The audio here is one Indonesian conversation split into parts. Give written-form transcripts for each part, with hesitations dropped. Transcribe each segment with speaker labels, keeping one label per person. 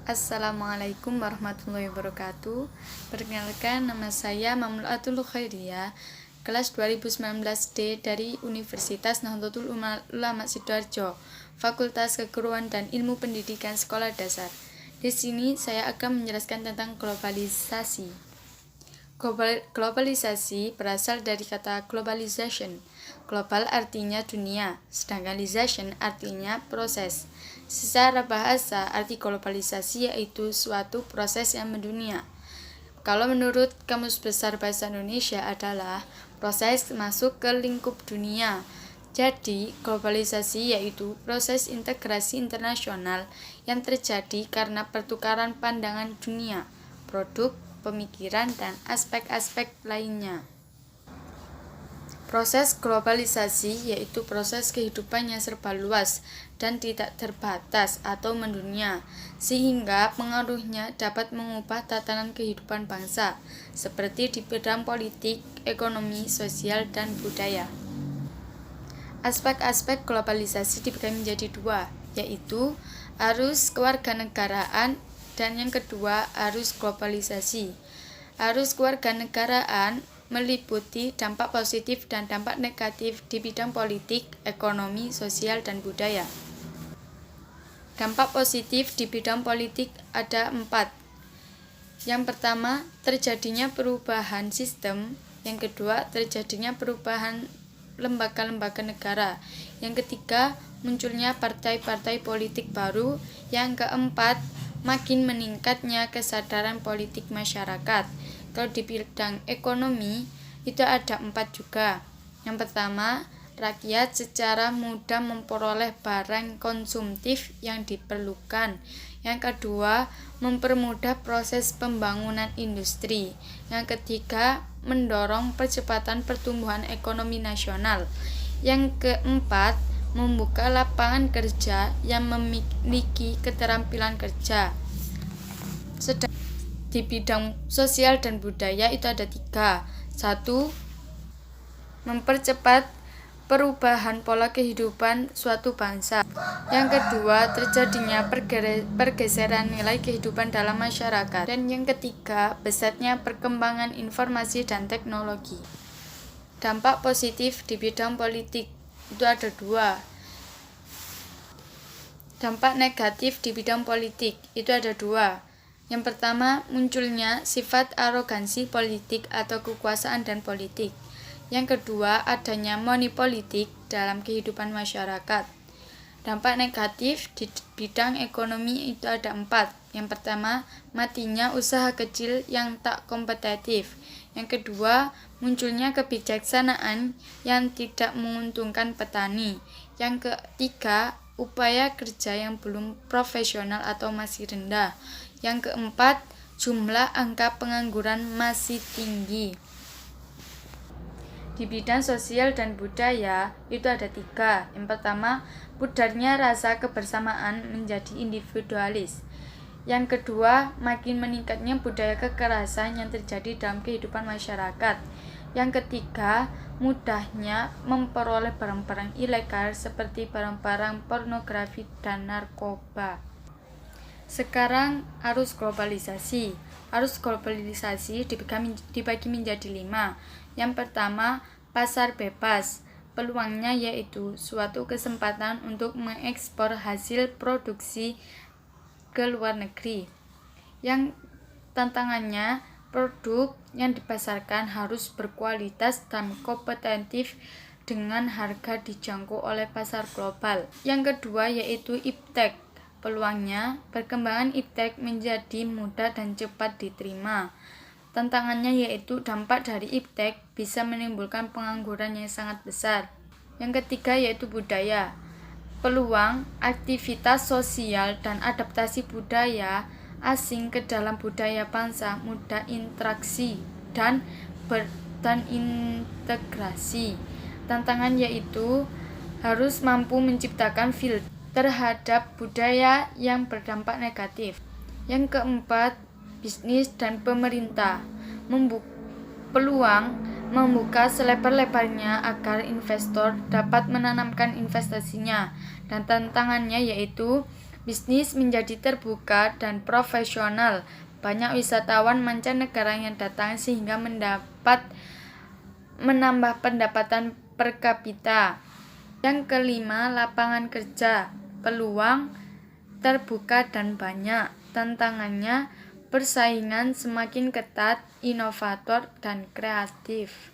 Speaker 1: Assalamualaikum warahmatullahi wabarakatuh. Perkenalkan, nama saya Mamluatul Khairiyah, kelas 2019D dari Universitas Nahdlatul Ulama Sidoarjo, Fakultas Keguruan dan Ilmu Pendidikan Sekolah Dasar. Di sini saya akan menjelaskan tentang globalisasi. Globalisasi berasal dari kata globalization. Global artinya dunia, sedangkan ization artinya proses. Secara bahasa, arti globalisasi yaitu suatu proses yang mendunia. Kalau menurut Kamus Besar Bahasa Indonesia adalah proses masuk ke lingkup dunia. Jadi, globalisasi yaitu proses integrasi internasional yang terjadi karena pertukaran pandangan dunia, produk, pemikiran, dan aspek-aspek lainnya. Proses globalisasi yaitu proses kehidupan yang serba luas dan tidak terbatas atau mendunia, sehingga pengaruhnya dapat mengubah tatanan kehidupan bangsa, seperti di bidang politik, ekonomi, sosial, dan budaya. Aspek-aspek globalisasi dibagi menjadi dua, yaitu arus kewarganegaraan dan yang kedua arus globalisasi. Arus kewarganegaraan meliputi dampak positif dan dampak negatif di bidang politik, ekonomi, sosial, dan budaya. Dampak positif di bidang politik ada 4. Yang pertama, terjadinya perubahan sistem. Yang kedua, terjadinya perubahan lembaga-lembaga negara. Yang ketiga, munculnya partai-partai politik baru. Yang keempat, makin meningkatnya kesadaran politik masyarakat. Kalau di bidang ekonomi, itu ada 4 juga. Yang pertama, rakyat secara mudah memperoleh barang konsumtif yang diperlukan. Yang kedua, mempermudah proses pembangunan industri. Yang ketiga, mendorong percepatan pertumbuhan ekonomi nasional. Yang keempat, membuka lapangan kerja yang memiliki keterampilan kerja. Di bidang sosial dan budaya itu ada 3. 1. Mempercepat perubahan pola kehidupan suatu bangsa. Yang kedua, terjadinya pergeseran nilai kehidupan dalam masyarakat. Dan yang ketiga, pesatnya perkembangan informasi dan teknologi. Dampak positif di bidang politik itu ada 2. Dampak negatif di bidang politik itu ada 2. Yang pertama, munculnya sifat arogansi politik atau kekuasaan dan politik. Yang kedua, adanya moneypolitik dalam kehidupan masyarakat. Dampak negatif di bidang ekonomi itu ada 4. Yang pertama, matinya usaha kecil yang tak kompetitif. Yang kedua, munculnya kebijaksanaan yang tidak menguntungkan petani. Yang ketiga, upaya kerja yang belum profesional atau masih rendah. Yang keempat, jumlah angka pengangguran masih tinggi. Di bidang sosial dan budaya itu ada 3. Yang pertama, pudarnya rasa kebersamaan menjadi individualis. Yang kedua, makin meningkatnya budaya kekerasan yang terjadi dalam kehidupan masyarakat. Yang ketiga, mudahnya memperoleh barang-barang ilegal seperti barang-barang pornografi dan narkoba. Sekarang arus globalisasi. Arus globalisasi dibagi menjadi 5. Yang pertama, pasar bebas. Peluangnya yaitu suatu kesempatan untuk mengekspor hasil produksi ke luar negeri. Yang tantangannya, produk yang dipasarkan harus berkualitas dan kompetitif dengan harga dijangkau oleh pasar global. Yang kedua yaitu iptek. Peluangnya, perkembangan iptek menjadi mudah dan cepat diterima. Tantangannya yaitu dampak dari iptek bisa menimbulkan pengangguran yang sangat besar. Yang ketiga yaitu budaya. Peluang, aktivitas sosial dan adaptasi budaya asing ke dalam budaya bangsa mudah interaksi dan integrasi. Tantangan yaitu harus mampu menciptakan filter terhadap budaya yang berdampak negatif. Yang keempat, bisnis dan pemerintah. Peluang membuka selebar-lebarnya agar investor dapat menanamkan investasinya. Dan tantangannya yaitu Bisnis menjadi terbuka dan profesional. Banyak wisatawan mancanegara yang datang sehingga menambah pendapatan per kapita. Yang kelima, lapangan kerja. Peluang terbuka dan banyak. Tantangannya, persaingan semakin ketat, inovator, dan kreatif.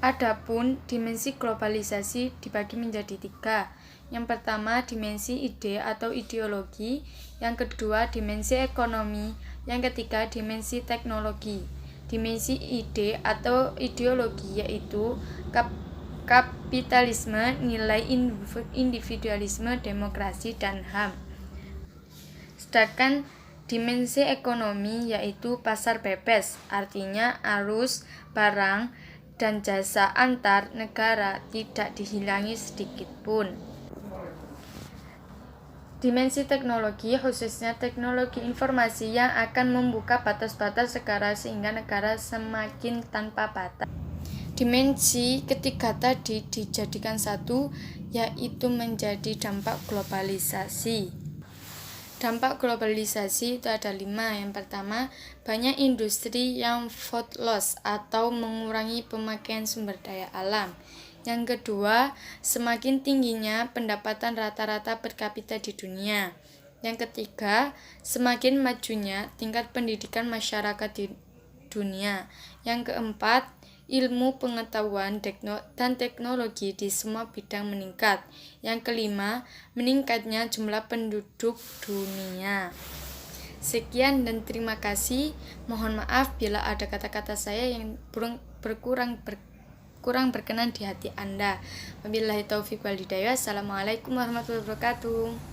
Speaker 1: Adapun dimensi globalisasi dibagi menjadi 3. Yang pertama, dimensi ide atau ideologi. Yang kedua, dimensi ekonomi. Yang ketiga, dimensi teknologi. Dimensi ide atau ideologi yaitu kapitalisme, nilai individualisme, demokrasi, dan HAM. Sedangkan dimensi ekonomi yaitu pasar bebas, artinya arus barang dan jasa antar negara tidak dihilangi sedikit pun. Dimensi teknologi, khususnya teknologi informasi yang akan membuka batas-batas negara sehingga negara semakin tanpa batas. Dimensi ketiga tadi dijadikan satu, yaitu menjadi dampak globalisasi. Dampak globalisasi itu ada 5. Yang pertama, banyak industri yang food loss atau mengurangi pemakaian sumber daya alam. Yang kedua, semakin tingginya pendapatan rata-rata per kapita di dunia. Yang ketiga, semakin majunya tingkat pendidikan masyarakat di dunia. Yang keempat, ilmu pengetahuan dan teknologi di semua bidang meningkat. Yang kelima, meningkatnya jumlah penduduk dunia. Sekian dan terima kasih. Mohon maaf bila ada kata-kata saya yang kurang berkenan di hati Anda. Wabillahi taufiq wal hidayah. Assalamualaikum warahmatullahi wabarakatuh.